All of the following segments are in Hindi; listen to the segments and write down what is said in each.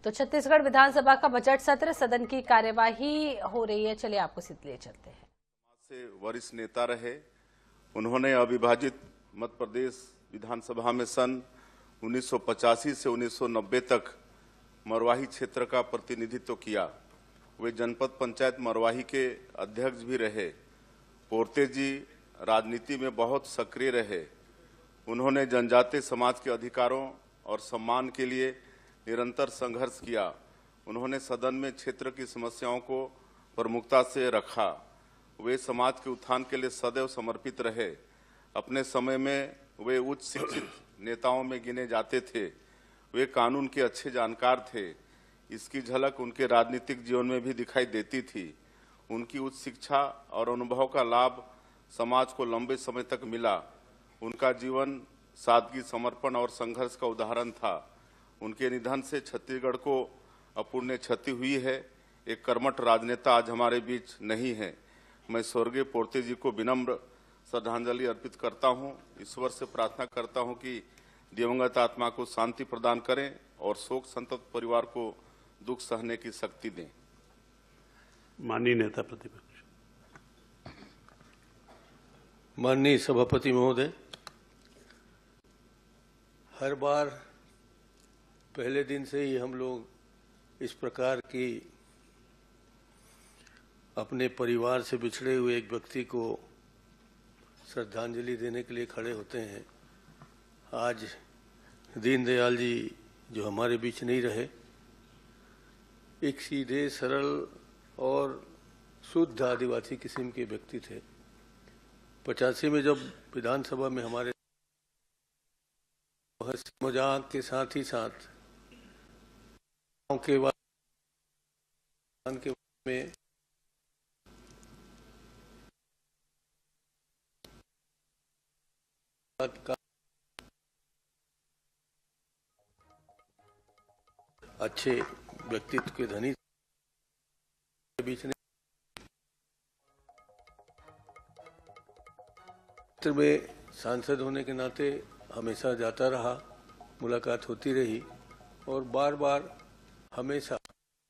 तो छत्तीसगढ़ विधानसभा का बजट सत्र, सदन की कार्यवाही हो रही है। चलिए आपको सीधे चलते हैं। से वरिष्ठ नेता रहे, उन्होंने अविभाजित मध्य प्रदेश विधानसभा में सन 1985 से 1990 तक मरवाही क्षेत्र का प्रतिनिधित्व किया। वे जनपद पंचायत मरवाही के अध्यक्ष भी रहे। पोर्ते जी राजनीति में बहुत सक्रिय रहे। उन्होंने जनजातीय समाज के अधिकारों और सम्मान के लिए निरंतर संघर्ष किया। उन्होंने सदन में क्षेत्र की समस्याओं को प्रमुखता से रखा। वे समाज के उत्थान के लिए सदैव समर्पित रहे। अपने समय में वे उच्च शिक्षित नेताओं में गिने जाते थे। वे कानून के अच्छे जानकार थे। इसकी झलक उनके राजनीतिक जीवन में भी दिखाई देती थी। उनकी उच्च शिक्षा और अनुभव का लाभ समाज को लंबे समय तक मिला। उनका जीवन सादगी, समर्पण और संघर्ष का उदाहरण था। उनके निधन से छत्तीसगढ़ को अपूर्णीय क्षति हुई है। एक कर्मठ राजनेता आज हमारे बीच नहीं है। मैं स्वर्गीय पोर्ते जी को विनम्र श्रद्धांजलि अर्पित करता हूं। ईश्वर से प्रार्थना करता हूं कि दिवंगत आत्मा को शांति प्रदान करें और शोक संतप्त परिवार को दुख सहने की शक्ति दें। माननीय नेता प्रतिपक्ष। माननीय सभापति महोदय, हर बार पहले दिन से ही हम लोग इस प्रकार की अपने परिवार से बिछड़े हुए एक व्यक्ति को श्रद्धांजलि देने के लिए खड़े होते हैं। आज दीनदयाल जी जो हमारे बीच नहीं रहे, एक सीधे सरल और शुद्ध आदिवासी किस्म के व्यक्ति थे। 85 में जब विधानसभा में हमारे हंसी मजाक के साथ ही साथ के में अच्छे व्यक्तित्व के धनी बीच में सांसद होने के नाते हमेशा जाता रहा, मुलाकात होती रही और बार बार हमेशा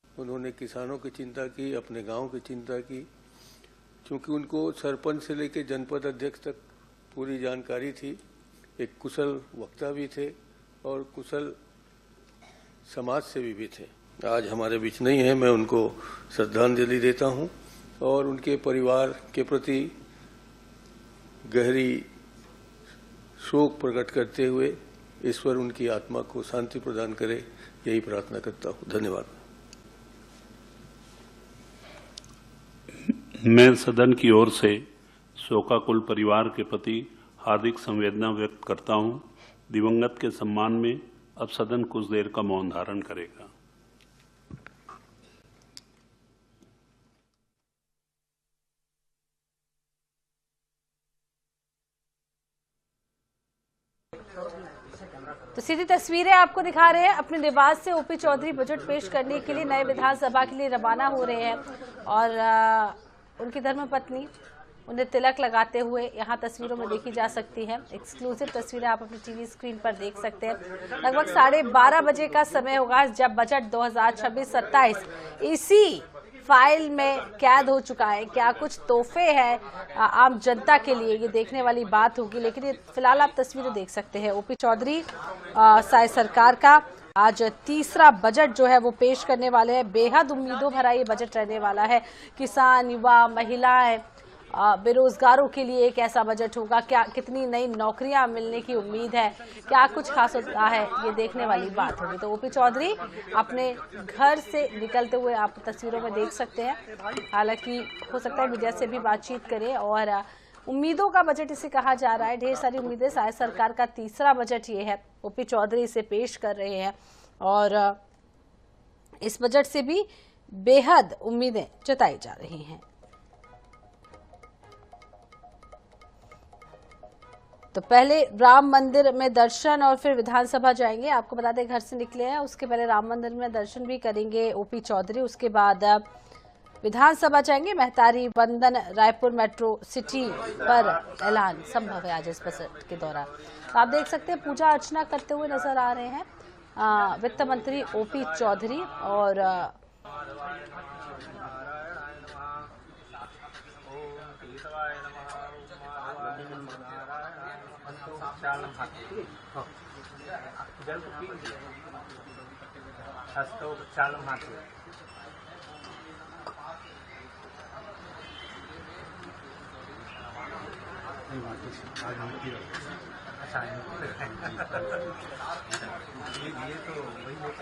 उन्होंने किसानों की चिंता की, अपने गांव की चिंता की। क्योंकि उनको सरपंच से लेकर जनपद अध्यक्ष तक पूरी जानकारी थी। एक कुशल वक्ता भी थे और कुशल समाज सेवी भी थे। आज हमारे बीच नहीं है, मैं उनको श्रद्धांजलि देता हूं और उनके परिवार के प्रति गहरी शोक प्रकट करते हुए ईश्वर उनकी आत्मा को शांति प्रदान करे, यही प्रार्थना करता हूं। धन्यवाद। मैं सदन की ओर से शोकाकुल परिवार के प्रति हार्दिक संवेदना व्यक्त करता हूं। दिवंगत के सम्मान में अब सदन कुछ देर का मौन धारण करेगा। तो सीधी तस्वीरें आपको दिखा रहे हैं। अपने निवास से ओपी चौधरी बजट पेश करने के लिए नए विधानसभा के लिए रवाना हो रहे हैं और उनकी धर्मपत्नी उन्हें तिलक लगाते हुए यहाँ तस्वीरों में देखी जा सकती है। एक्सक्लूसिव तस्वीरें आप अपनी टीवी स्क्रीन पर देख सकते हैं। लगभग 12:30 बजे का समय होगा जब बजट 2026-27 इसी फाइल में कैद हो चुका है। क्या कुछ तोहफे हैं आम जनता के लिए, ये देखने वाली बात होगी। लेकिन ये फिलहाल आप तस्वीरें देख सकते हैं। ओपी चौधरी साय सरकार का आज तीसरा बजट जो है वो पेश करने वाले हैं। बेहद उम्मीदों भरा ये बजट रहने वाला है। किसान, युवा, महिलाएं, बेरोजगारों के लिए एक ऐसा बजट होगा। क्या कितनी नई नौकरियां मिलने की उम्मीद है, क्या कुछ खास होता है, ये देखने वाली बात होगी। तो ओपी चौधरी अपने घर से निकलते हुए आप तस्वीरों में देख सकते हैं। हालांकि हो सकता है मीडिया से भी बातचीत करें और उम्मीदों का बजट इसे कहा जा रहा है। ढेर सारी उम्मीदें, साय सरकार का तीसरा बजट ये है। ओपी चौधरी इसे पेश कर रहे हैं और इस बजट से भी बेहद उम्मीदें जताई जा रही हैं। तो पहले राम मंदिर में दर्शन और फिर विधानसभा जाएंगे। आपको बता दें घर से निकले हैं, उसके पहले राम मंदिर में दर्शन भी करेंगे ओपी चौधरी। उसके बाद विधानसभा जाएंगे। महतारी वंदन रायपुर मेट्रो सिटी पर ऐलान संभव है आज इस बजट के दौरान। तो आप देख सकते हैं पूजा अर्चना करते हुए नजर आ रहे हैं वित्त मंत्री ओपी चौधरी और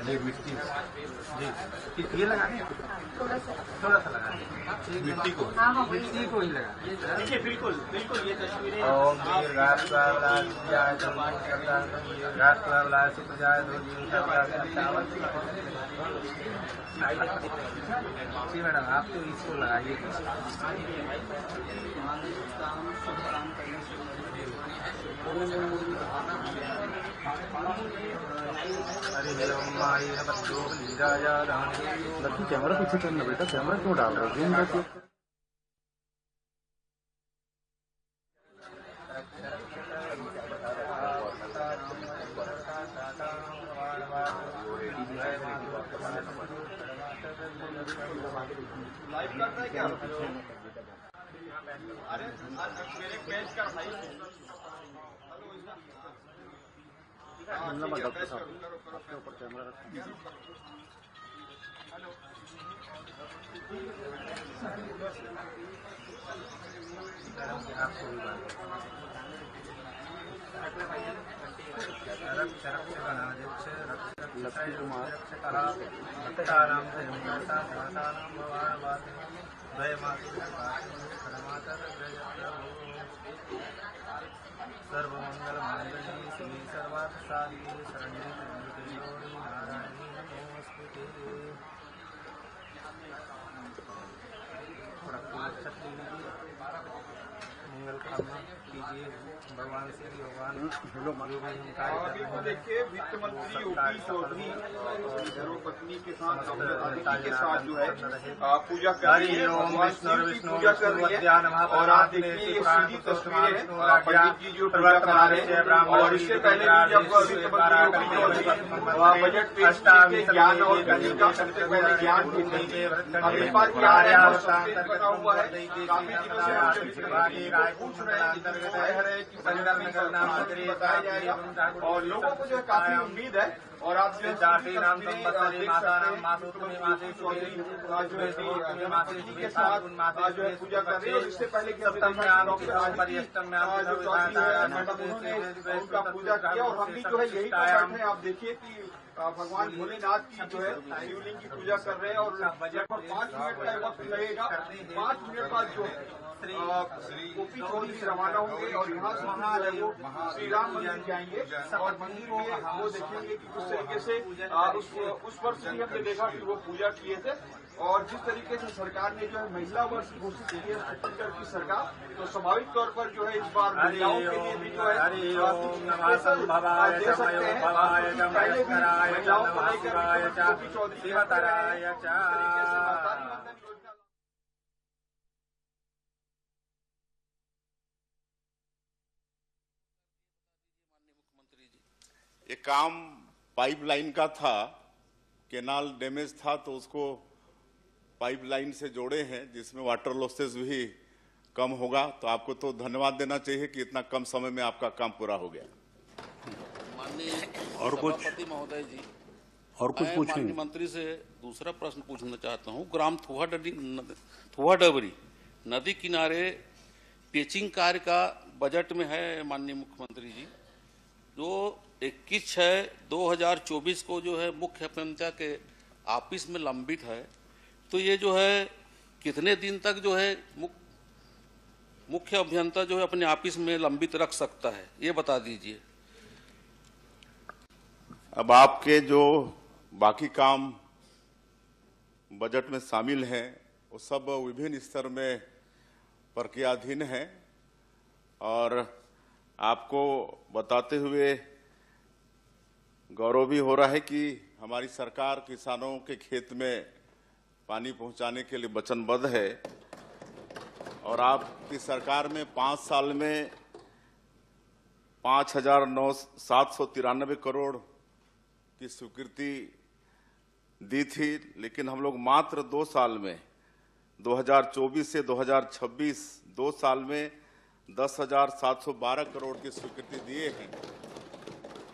ये मिट्टी जी ये लगा थोड़ा सा लगा मिट्टी को ही लगा देखिए बिल्कुल बिल्कुल ये तस्वीरें जी मैडम आप तो इसको लगाइए लक्ष्मी कैमरा पीछे करना बेटा कैमरा क्यों डाल रहे हो जूम करके लाइव करता है क्या अरे मेरे पेज का भाई डॉक्टर साहब आपके ऊपर कैमरा रखिए लक्ष्मी कुमार सर्वमंगल मांगल्ये शिवे सर्वार्थ साधिके शरण्ये त्र्यंबके गौरी नारायणी नमोस्तुते थोड़ा अच्छा लीजिए मंगल कामना कीजिए भगवान से भगवान देखिए वित्त मंत्री ओपी चौधरी धर्मपत्नी के साथ जो है पूजा कर रही है पूजा कर रही है और आप देखिए ये सीधी तस्वीरें हैं पंडित जी जो पूजा करा रहे हैं और इससे पहले भी जब वित्त मंत्री ओपी चौधरी बजट पेश के ज्ञान और गति का सबसे पहले ज्ञान देंगे अब इस बार क्या बना हुआ है काफी दिनों से पूछ रहे हैं कि संविधान बताया जाएगा और लोगों को जो है काफी उम्मीद है और आप जो जाति नाम संवत्सरी माता नाम मातृत्व माते चौधरी जी के साथ जो है पूजा कर रही है और इससे पहले कि सप्तम में जो चौधरी है उन्होंने उनका पूजा किया और हम भी जो है यही बैठे हैं आप देखिए कि भगवान भोलेनाथ की जो है शिवलिंग की पूजा कर रहे हैं और बजट पर 5 मिनट का वक्त लगेगा 5 मिनट बाद जो ओपी चौधरी रवाना होंगे और यहाँ से वो श्री राम मंदिर जाएंगे और मंदिर में वो देखेंगे कि किस तरीके से उस वर्ष भी हमने देखा कि वो पूजा किए थे और जिस तरीके से सरकार ने जो है महिला वर्ष घोषित किया छत्तीसगढ़ की सरकार तो स्वाभाविक तौर पर जो है इस बार महिलाओं के लिए भी जो है दे सकते हैं पहले भी महिलाओं को लेकर ओपी चौधरी ये काम पाइपलाइन का था, केनाल डैमेज था तो उसको पाइपलाइन से जोड़े हैं जिसमें वाटर लॉसेस भी कम होगा। तो आपको तो धन्यवाद देना चाहिए कि इतना कम समय में आपका काम पूरा हो गया। माननीय और कुछ महोदय जी और कुछ पूछेंगे? माननीय मंत्री से दूसरा प्रश्न पूछना चाहता हूं। ग्राम थुहाडबरी नदी किनारे पेचिंग कार्य का बजट में है माननीय मुख्यमंत्री जी, जो 21/6/2024 को जो है मुख्य अभियंता के ऑफिस में लंबित है। तो ये जो है कितने दिन तक जो है मुख्य अभियंता जो है अपने ऑफिस में लंबित रख सकता है, ये बता दीजिए। अब आपके जो बाकी काम बजट में शामिल हैं वो सब विभिन्न स्तर में प्रक्रियाधीन है और आपको बताते हुए गौरव भी हो रहा है कि हमारी सरकार किसानों के खेत में पानी पहुंचाने के लिए वचनबद्ध है और आपकी सरकार में 5 साल में 5,793 करोड़ की स्वीकृति दी थी, लेकिन हम लोग मात्र 2 साल में 2024 से 2026 2 साल में 10,712 करोड़ की स्वीकृति दिए हैं।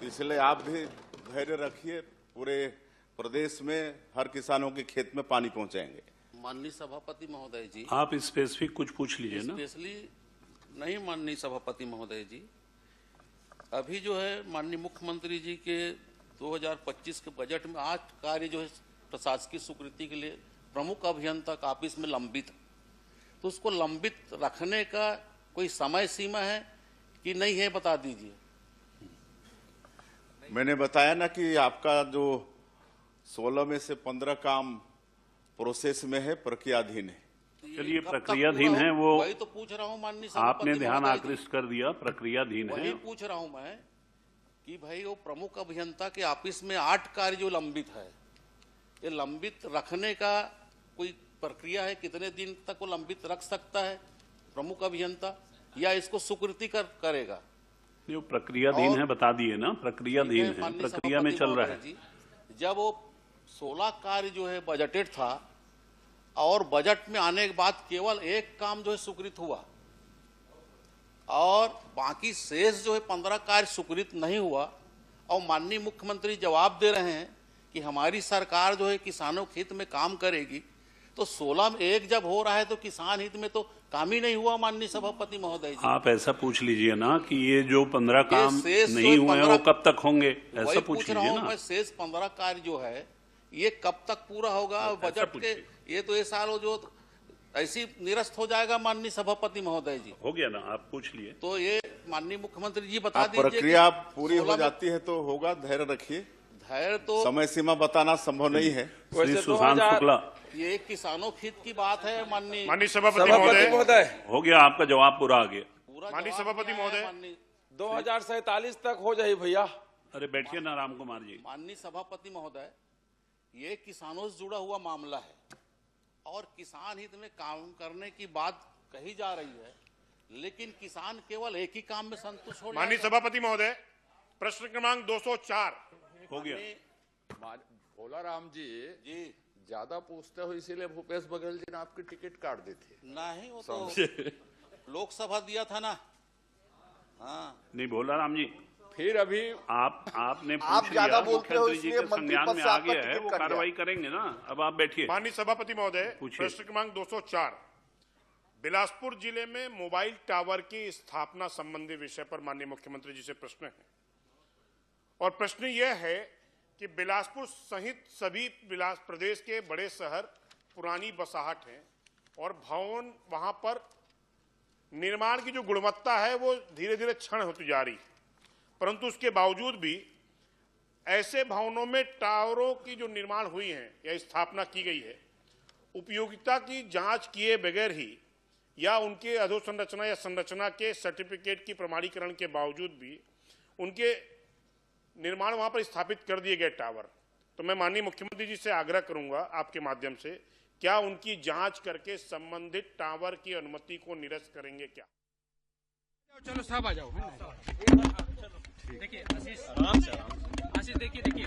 इसलिए आप भी धैर्य रखिए, पूरे प्रदेश में हर किसानों के खेत में पानी पहुंचाएंगे। माननीय सभापति महोदय जी, आप स्पेसिफिक कुछ पूछ लीजिए ना। स्पेशली नहीं माननीय सभापति महोदय जी, अभी जो है माननीय मुख्यमंत्री जी के 2025 के बजट में 8 कार्य जो है प्रशासकीय स्वीकृति के लिए प्रमुख अभियंता का ऑफिस में लंबित, तो उसको लंबित रखने का कोई समय सीमा है कि नहीं है, बता दीजिए। मैंने बताया ना कि आपका जो 16 में से 15 काम प्रोसेस में है, प्रक्रियाधीन है। चलिए, प्रक्रियाधीन है वो, वही तो पूछ रहा हूँ माननीय आपने सभापति ध्यान महोदय जी। आकृष्ट कर दिया, प्रक्रियाधीन वही है। पूछ रहा हूं मैं कि भाई वो प्रमुख अभियंता के ऑफिस में 8 कार्य जो लंबित है, ये लंबित रखने का कोई प्रक्रिया है? कितने दिन तक वो लंबित रख सकता है प्रमुख अभियंता, या इसको स्वीकृति करेगा? जो प्रक्रियाधीन है बता दिए ना, प्रक्रियाधीन है, माननीय प्रक्रिया में सभापति चल रहा है। महोदय जी, जब वो 16 कार्य जो है बजटेड था और बजट में आने के बाद केवल एक काम जो है स्वीकृत हुआ और बाकी शेष जो है 15 कार्य स्वीकृत नहीं हुआ, और माननीय मुख्यमंत्री जवाब दे रहे हैं कि हमारी सरकार जो है किसानों के हित में काम करेगी, तो 16 में एक जब हो रहा है तो किसान हित में तो काम ही नहीं हुआ माननीय सभापति महोदय जी। आप ऐसा पूछ लीजिए ना कि ये जो 15 काम शेष नहीं हुए हैं वो कब तक होंगे, वही ऐसा पूछ पूछ रहा लीजिए हूं ना। मैं, शेष 15 कार्य जो है ये कब तक पूरा होगा? और ऐसा बजट के पूछिए। ये तो ये साल जो ऐसी निरस्त हो जाएगा माननीय सभापति महोदय जी। हो गया ना, आप पूछ लिए। तो ये माननीय मुख्यमंत्री जी बता आप दीजिए प्रक्रिया कि पूरी हो 16 में जाती है तो होगा, धैर्य रखिए। धैर्य तो समय सीमा बताना संभव नहीं है। श्री सुशांत शुक्ला, ये किसानों के हित की बात है माननीय माननीय सभापति महोदय, हो गया, आपका जवाब पूरा आ गया। पूरा माननीय जवाब सभापति क्या है महोदय। माननीय 2047 तक हो जाए भैया। अरे बैठिए ना राम कुमार जी। माननीय सभापति महोदय, ये किसानों से जुड़ा हुआ मामला है और किसान हित में काम करने की बात कही जा रही है, लेकिन किसान केवल एक ही काम में संतुष्ट हो माननीय जाएगा। सभापति महोदय, प्रश्न क्रमांक 204। हो गया। भोला राम जी जी ज्यादा पूछते हो, इसीलिए भूपेश बघेल जी ने आपकी टिकट काट दी थी। नहीं, वो तो लोकसभा दिया था ना। हाँ, नहीं, भोला राम जी, फिर अभी आपने आप पूछ ज्यादा लिया, बोलते हो, मुख्यमंत्री जी इसलिए के मंत्री संज्ञान पद में से आ आपका गया है, टिकट वो कट कार्रवाई करेंगे ना। अब आप बैठिए। माननीय सभापति महोदय, पूछिए। प्रश्न क्रमांक 204। बिलासपुर जिले में मोबाइल टावर की स्थापना संबंधी विषय पर माननीय मुख्यमंत्री जी से प्रश्न है, और प्रश्न यह है कि बिलासपुर सहित सभी प्रदेश के बड़े शहर पुरानी बसाहट हैं और भवन वहां पर निर्माण की जो गुणवत्ता है वो धीरे धीरे क्षीण होती जा रही है, परंतु उसके बावजूद भी ऐसे भवनों में टावरों की जो निर्माण हुई है या स्थापना की गई है, उपयोगिता की जांच किए बगैर ही या उनके अधोसंरचना या संरचना के सर्टिफिकेट की प्रमाणीकरण के बावजूद भी उनके निर्माण वहां पर स्थापित कर दिए गए टावर। तो मैं माननीय मुख्यमंत्री जी से आग्रह करूंगा आपके माध्यम से, क्या उनकी जांच करके संबंधित टावर की अनुमति को निरस्त करेंगे क्या? चलो साहब आ जाओ। देखिए आशीष देखिए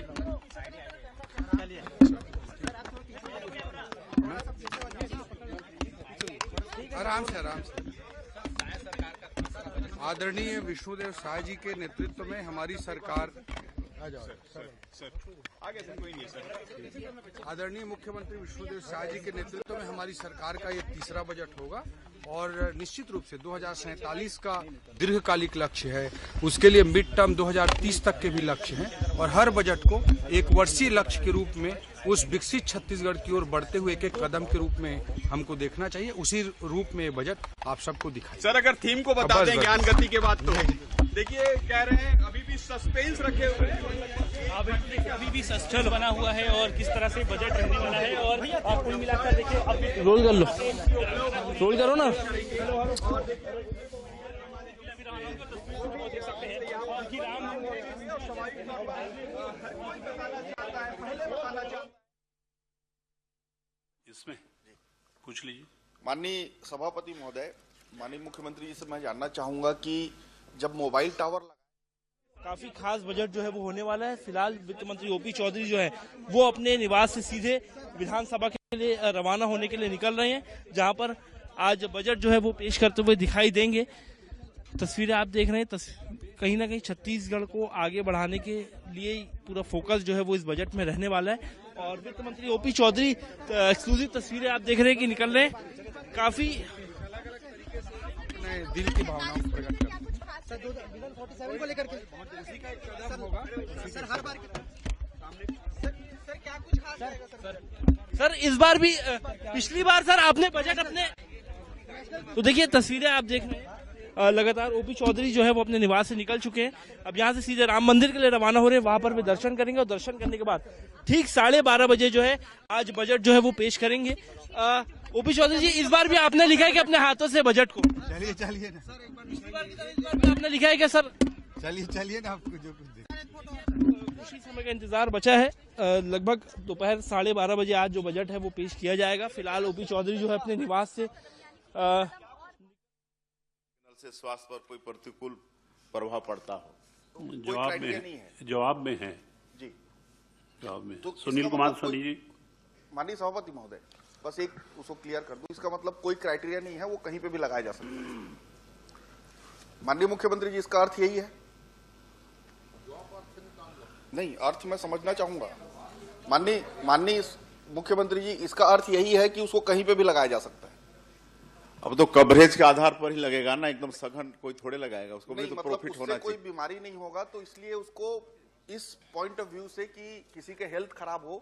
आराम से आदरणीय विष्णुदेव साय जी के नेतृत्व में हमारी सरकार आदरणीय मुख्यमंत्री विष्णुदेव साय जी के नेतृत्व में हमारी सरकार का ये तीसरा बजट होगा और निश्चित रूप से 2047 का दीर्घकालिक लक्ष्य है, उसके लिए मिड टर्म 2030 तक के भी लक्ष्य हैं और हर बजट को एक वर्षीय लक्ष्य के रूप में उस विकसित छत्तीसगढ़ की ओर बढ़ते हुए एक एक कदम के रूप में हमको देखना चाहिए। उसी रूप में ये बजट आप सबको दिखाई। सर, अगर थीम को बता दें ज्ञान गति के बाद तो देखिए, कह रहे हैं अभी भी सस्पेंस रखे हुए हैं, अभी भी सस्पेंस बना हुआ है और किस तरह से बजट रहने वाला है। और आप कुल मिलाकर देखिए, अब रोल कर लो, रोल करो ना। इसमें पूछ लीजिए। माननीय सभापति महोदय, माननीय मुख्यमंत्री जी से मैं जानना चाहूंगा कि जब मोबाइल टावर काफी खास बजट जो है वो होने वाला है। फिलहाल वित्त मंत्री ओपी चौधरी जो है वो अपने निवास से सीधे विधानसभा के लिए रवाना होने के लिए निकल रहे हैं, जहां पर आज बजट जो है वो पेश करते हुए दिखाई देंगे। तस्वीरें आप देख रहे हैं, कहीं ना कहीं छत्तीसगढ़ को आगे बढ़ाने के लिए पूरा फोकस जो है वो इस बजट में रहने वाला है। और वित्त मंत्री ओपी चौधरी एक्सक्लूसिव तस्वीरें आप देख रहे हैं कि निकल रहे हैं, काफी दिल की भावनाओं को प्रकट करते हैं। विजन 47 को लेकर के सर हर बार सर क्या कुछ खास रहेगा सर इस बार भी पिछली बार सर आपने बजट अपने, तो देखिए तस्वीरें आप देख रहे हैं, लगातार ओपी चौधरी जो है वो अपने निवास से निकल चुके हैं। अब यहाँ से सीधे राम मंदिर के लिए रवाना हो रहे हैं, वहां पर भी दर्शन करेंगे और दर्शन करने के बाद ठीक 12:30 बजे जो है आज बजट जो है वो पेश करेंगे। ओपी चौधरी जी, इस बार भी आपने लिखा है कि अपने हाथों से बजट को, चलिए चलिए ना, पिछली बार की तरह इस बार भी आपने लिखा है क्या सर? चलिए चलिए ना, आपको जो कुछ कुछ ही समय का इंतजार बचा है, लगभग दोपहर 12:30 बजे आज जो बजट है वो पेश किया जाएगा। फिलहाल ओपी चौधरी जो है अपने निवास से स्वास्थ्य पर कोई प्रतिकूल प्रभाव पड़ता हो, जवाब में है जी, जवाब में तो सुनील कुमार सोनी जी। माननीय सभापति महोदय, बस एक उसको क्लियर कर दूं, इसका मतलब कोई क्राइटेरिया नहीं है, वो कहीं पे भी लगाया जा सकता है। माननीय मुख्यमंत्री जी, इसका अर्थ यही है? नहीं, अर्थ मैं समझना चाहूंगा। माननीय मुख्यमंत्री जी, इसका अर्थ यही है कि उसको कहीं पे भी लगाया जा सकता है। अब तो कवरेज के आधार पर ही लगेगा ना, एकदम सघन कोई थोड़े लगाएगा, उसको भी तो मतलब प्रॉफिट होना चाहिए। कोई बीमारी नहीं होगा, तो इसलिए उसको इस पॉइंट ऑफ व्यू से कि किसी के हेल्थ खराब हो,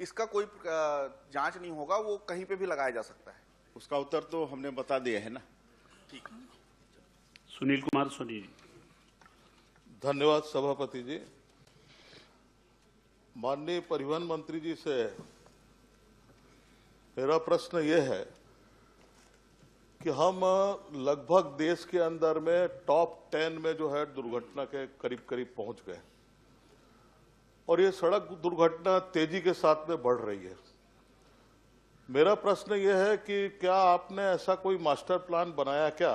इसका कोई जांच नहीं होगा, वो कहीं पे भी लगाया जा सकता है। उसका उत्तर तो हमने बता दिया है ना। ठीक, सुनील कुमार सोनी जी। धन्यवाद सभापति जी। माननीय परिवहन मंत्री जी से मेरा प्रश्न यह है कि हम लगभग देश के अंदर में टॉप 10 में जो है दुर्घटना के करीब करीब पहुंच गए, और ये सड़क दुर्घटना तेजी के साथ में बढ़ रही है। मेरा प्रश्न यह है कि क्या आपने ऐसा कोई मास्टर प्लान बनाया क्या?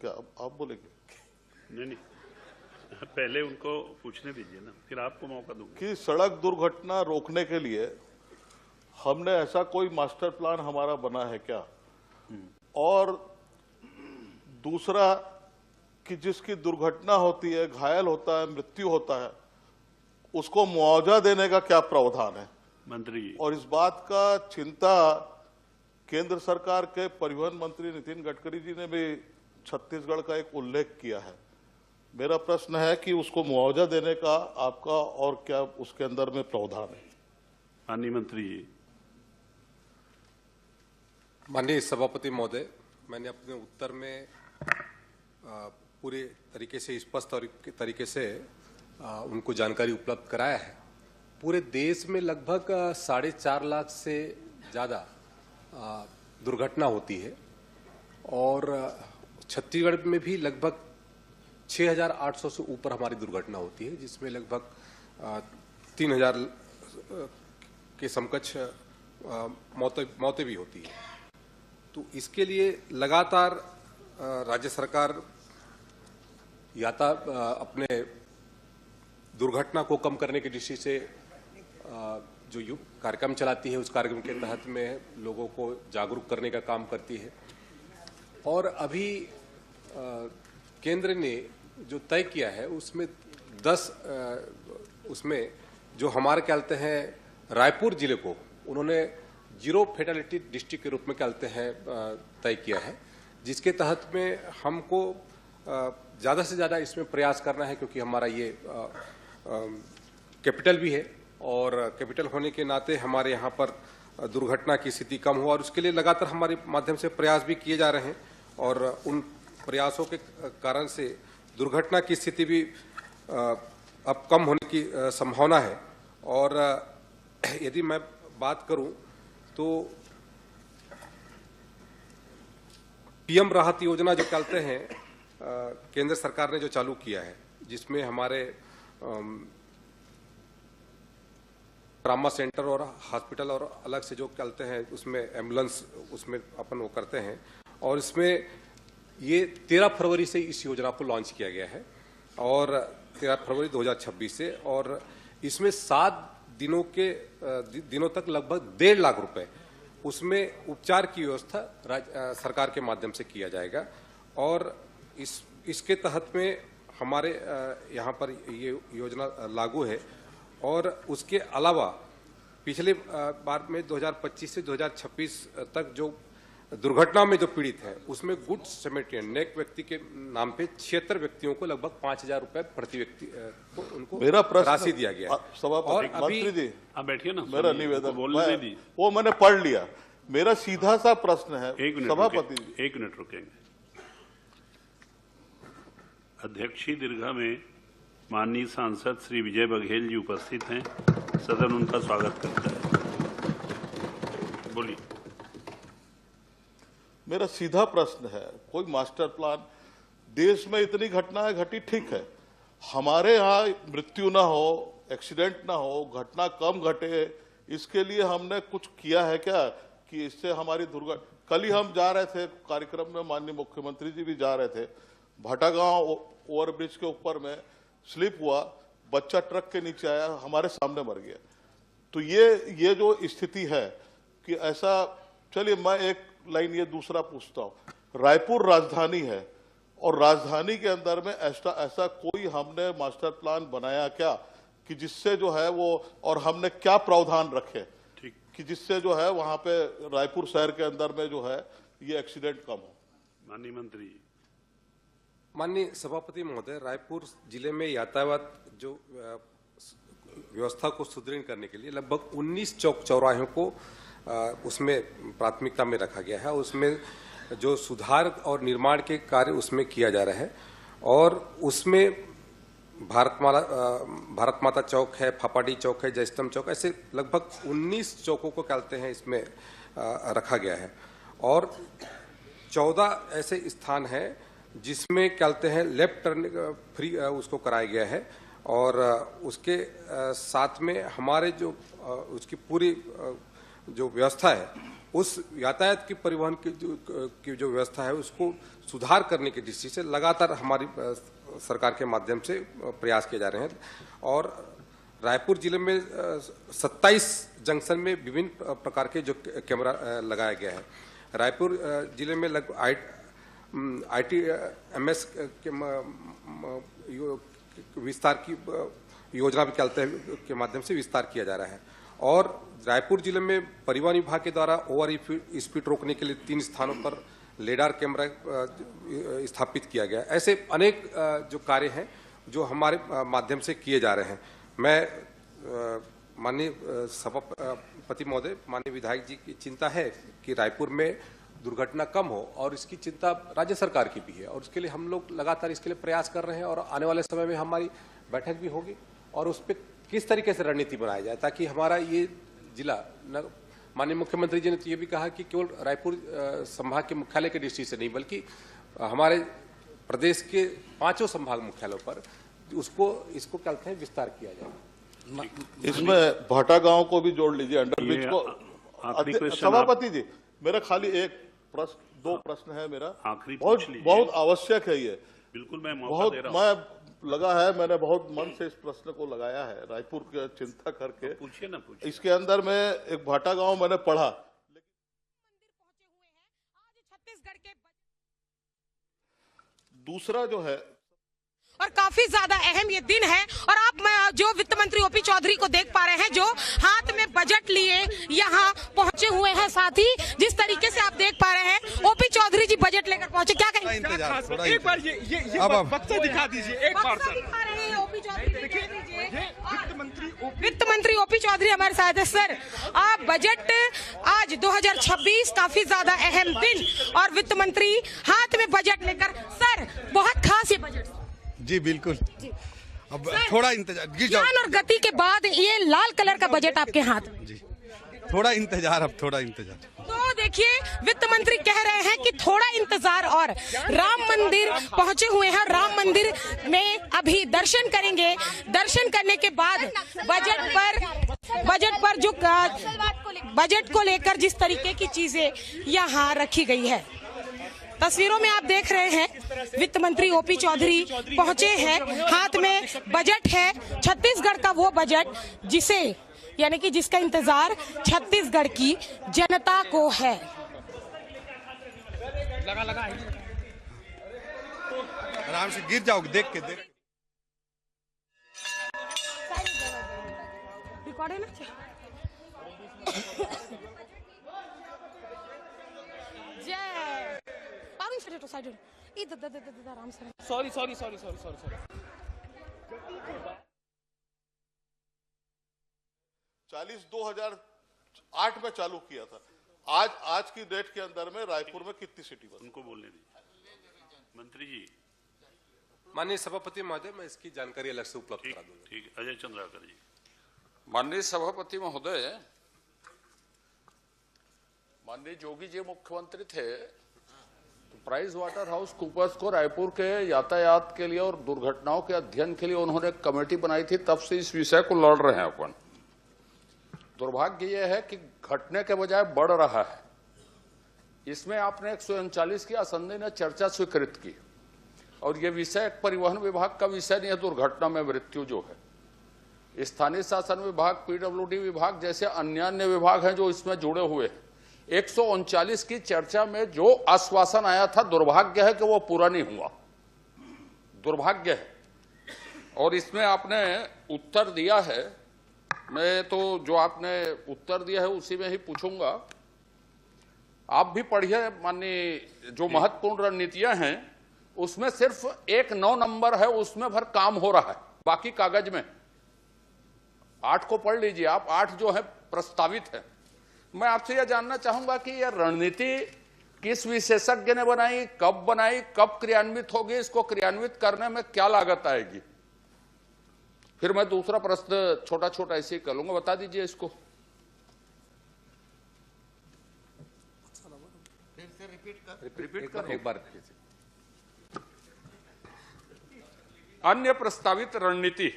क्या आप बोलेंगे? नहीं, पहले उनको पूछने दीजिए ना, फिर आपको मौका दूंगा। कि सड़क दुर्घटना रोकने के लिए हमने ऐसा कोई मास्टर प्लान हमारा बना है क्या? और दूसरा कि जिसकी दुर्घटना होती है, घायल होता है, मृत्यु होता है, उसको मुआवजा देने का क्या प्रावधान है मंत्री जी? और इस बात का चिंता केंद्र सरकार के परिवहन मंत्री नितिन गडकरी जी ने भी छत्तीसगढ़ का एक उल्लेख किया है। मेरा प्रश्न है कि उसको मुआवजा देने का आपका और क्या उसके अंदर में प्रावधान है? माननीय मंत्री जी। माननीय सभापति महोदय, मैंने अपने उत्तर में पूरे तरीके से स्पष्ट तरीके से उनको जानकारी उपलब्ध कराया है। पूरे देश में लगभग 4.5 लाख से ज़्यादा दुर्घटना होती है, और छत्तीसगढ़ में भी लगभग 6,800 से ऊपर हमारी दुर्घटना होती है, जिसमें लगभग 3,000 के समकक्ष मौतें भी होती है। तो इसके लिए लगातार राज्य सरकार अपने दुर्घटना को कम करने की दृष्टि से जो कार्यक्रम चलाती है, उस कार्यक्रम के तहत में लोगों को जागरूक करने का काम करती है। और अभी केंद्र ने जो तय किया है उसमें उसमें जो हमारे कहते हैं रायपुर जिले को उन्होंने 0 फैटेलिटी डिस्ट्रिक्ट के रूप में कहते हैं तय किया है, जिसके तहत में हमको ज़्यादा से ज़्यादा इसमें प्रयास करना है, क्योंकि हमारा ये कैपिटल भी है, और कैपिटल होने के नाते हमारे यहाँ पर दुर्घटना की स्थिति कम हो, और उसके लिए लगातार हमारे माध्यम से प्रयास भी किए जा रहे हैं। और उन प्रयासों के कारण से दुर्घटना की स्थिति भी अब कम होने की संभावना है। और यदि मैं बात करूं तो पीएम राहत योजना जो कहते हैं केंद्र सरकार ने जो चालू किया है, जिसमें हमारे ट्रामा सेंटर और हॉस्पिटल और अलग से जो कहते हैं उसमें एम्बुलेंस उसमें अपन वो करते हैं, और इसमें ये 13 फरवरी से इस योजना को लॉन्च किया गया है और 13 फरवरी 2026 से, और इसमें 7 दिनों तक लगभग 1.5 लाख रुपए उसमें उपचार की व्यवस्था सरकार के माध्यम से किया जाएगा। और इसके तहत में हमारे यहाँ पर ये योजना लागू है। और उसके अलावा पिछले बार में 2025 से 2026 तक जो दुर्घटना में जो पीड़ित है उसमें गुड समेटियन नेक व्यक्ति के नाम पे 76 व्यक्तियों को लगभग 5,000 रुपए प्रति व्यक्ति को उनको मेरा राशि दिया गया। सभापति मंत्री जी, आप बैठिए ना, मेरा निवेदन वो मैंने पढ़ लिया। मेरा सीधा सा प्रश्न है सभापति जी, 1 मिनट रुकेंगे। अध्यक्षीय दीर्घा में माननीय सांसद श्री विजय बघेल जी उपस्थित हैं, सदन उनका स्वागत करता है। बोलिए। मेरा सीधा प्रश्न है, कोई मास्टर प्लान, देश में इतनी घटनाएं घटी, ठीक है, हमारे यहाँ मृत्यु ना हो, एक्सीडेंट ना हो, घटना कम घटे, इसके लिए हमने कुछ किया है क्या कि इससे हमारी दुर्घटना। कल ही हम जा रहे थे कार्यक्रम में, माननीय मुख्यमंत्री जी भी जा रहे थे, भाटागांव ओवरब्रिज के ऊपर में स्लिप हुआ, बच्चा ट्रक के नीचे आया, हमारे सामने मर गया। तो ये जो स्थिति है कि ऐसा, चलिए मैं एक लाइन ये दूसरा पूछता हूं, रायपुर राजधानी है और राजधानी के अंदर में ऐसा कोई हमने मास्टर प्लान बनाया क्या कि जिससे जो है वो, और हमने क्या प्रावधान रखे कि जिससे जो है वहां पे रायपुर शहर के अंदर में जो है ये एक्सीडेंट कम हो। माननीय मंत्री। माननीय सभापति महोदय, रायपुर जिले में यातायात जो व्यवस्था को सुदृढ़ करने के लिए लगभग 19 चौक चौराहों को उसमें प्राथमिकता में रखा गया है। उसमें जो सुधार और निर्माण के कार्य उसमें किया जा रहा है और उसमें भारत माता चौक है, फापाडी चौक है, जयस्तंभ चौक, ऐसे लगभग 19 चौकों को कहते हैं इसमें रखा गया है। और 14 ऐसे स्थान हैं जिसमें कहते हैं लेफ्ट टर्न फ्री उसको कराया गया है। और उसके साथ में हमारे जो उसकी पूरी जो व्यवस्था है, उस यातायात की परिवहन की जो व्यवस्था है उसको सुधार करने की दृष्टि से लगातार हमारी सरकार के माध्यम से प्रयास किए जा रहे हैं। और रायपुर जिले में 27 जंक्शन में विभिन्न प्रकार के जो कैमरा लगाया गया है। रायपुर जिले में लगभग ITMS के विस्तार की योजना भी चलते के माध्यम से विस्तार किया जा रहा है। और रायपुर जिले में परिवहन विभाग के द्वारा ओवर स्पीड रोकने के लिए 3 स्थानों पर लेडार कैमरा स्थापित किया गया। ऐसे अनेक जो कार्य हैं जो हमारे माध्यम से किए जा रहे हैं। मैं माननीय सभापति महोदय, माननीय विधायक जी की चिंता है कि रायपुर में दुर्घटना कम हो और इसकी चिंता राज्य सरकार की भी है और उसके लिए हम लोग लगातार इसके लिए प्रयास कर रहे हैं। और आने वाले समय में हमारी बैठक भी होगी और उस पर किस तरीके से रणनीति बनाई जाए ताकि हमारा ये जिला, माननीय मुख्यमंत्री जी ने तो ये भी कहा कि केवल रायपुर संभाग के मुख्यालय की दृष्टि से नहीं बल्कि हमारे प्रदेश के 5 संभाग मुख्यालयों पर इसको कहते हैं विस्तार किया जाए। इसमें भाटागांव को भी जोड़ लीजिए, अंडरब्रिज को। सभापति जी, मेरा खाली एक प्रश्न, 2 प्रश्न है मेरा, बहुत आवश्यक है ये। बिल्कुल, मैं मौका दे रहा हूं। मैं लगा है, मैंने बहुत मन से इस प्रश्न को लगाया है रायपुर की चिंता करके। पूछिए ना, पूछिए। इसके अंदर में एक भाटागांव मैंने पढ़ा, दूसरा जो है, और काफी ज्यादा अहम ये दिन है। और आप जो वित्त मंत्री ओपी चौधरी को देख पा रहे हैं जो हाथ में बजट लिए यहाँ पहुंचे हुए हैं। साथ ही जिस तरीके से आप देख पा रहे हैं ओपी चौधरी जी बजट लेकर पहुंचे, क्या कहेंगे? एक बार ये बक्सा दिखा दीजिए एक बार सर। दिखा रहे हैं ओपी चौधरी, वित्त मंत्री ओपी चौधरी हमारे साथ है। सर, आप बजट आज 2026 काफी ज्यादा अहम दिन और वित्त मंत्री हाथ में बजट लेकर, सर बहुत खास ये बजट। जी बिल्कुल, अब थोड़ा इंतजार, ज्ञान और गति के बाद ये लाल कलर का बजट आपके हाथ में। जी थोड़ा इंतजार, अब थोड़ा इंतजार। तो देखिए वित्त मंत्री कह रहे हैं कि थोड़ा इंतजार, और राम मंदिर पहुंचे हुए हैं। राम मंदिर में अभी दर्शन करेंगे। दर्शन करने के बाद बजट पर जो बजट को लेकर जिस तरीके की चीजें यहाँ रखी गई है, तस्वीरों में आप देख रहे हैं वित्त मंत्री ओपी चौधरी पहुंचे हैं, हाथ में बजट है, छत्तीसगढ़ का वो बजट जिसे यानी कि जिसका इंतजार छत्तीसगढ़ की जनता को है। लगा आराम से गिर जाओगे, देख के देख रिकॉर्ड है ना। जय पावन स्टेटो साइड इधर आराम से। सॉरी 40-2008 में चालू किया था। आज की डेट के अंदर में रायपुर में कितनी सिटी बनी? उनको बोलने दीजिए मंत्री जी। माननीय सभापति महोदय, मैं इसकी जानकारी अलग से उपलब्ध करा दूंगा। ठीक, अजय चंद्राकर जी। माननीय सभापति महोदय, माननीय जोगी जी मुख्यमंत्री थे तो प्राइस वाटर हाउस कूपर्स को रायपुर के यातायात के लिए और दुर्घटनाओं के अध्ययन के लिए उन्होंने एक कमेटी बनाई थी, तब से इस विषय को लड़ रहे हैं अपन। दुर्भाग्य यह है कि घटने के बजाय बढ़ रहा है। इसमें आपने 139 की असंदेह ने चर्चा स्वीकृत की और यह विषय परिवहन विभाग का विषय नहीं है। दुर्घटना में मृत्यु जो है, स्थानीय शासन विभाग, पीडब्ल्यूडी विभाग जैसे अन्य विभाग हैं जो इसमें जुड़े हुए हैं। 139 की चर्चा में जो आश्वासन आया था, दुर्भाग्य है कि वो पूरा नहीं हुआ, दुर्भाग्य है। और इसमें आपने उत्तर दिया है, मैं तो जो आपने उत्तर दिया है उसी में ही पूछूंगा। आप भी पढ़िए माननीय, जो महत्वपूर्ण रणनीतियां हैं उसमें सिर्फ एक 9 नंबर है, उसमें भर काम हो रहा है, बाकी कागज में 8 को पढ़ लीजिए आप। 8 जो है प्रस्तावित है। मैं आपसे यह जानना चाहूंगा कि यह रणनीति किस विशेषज्ञ ने बनाई, कब बनाई, कब क्रियान्वित होगी, इसको क्रियान्वित करने में क्या लागत आएगी? फिर मैं दूसरा प्रश्न छोटा छोटा ऐसे ही कर लूंगा, बता दीजिए इसको। फिर से रिपीट कर एक बार। अन्य प्रस्तावित रणनीति,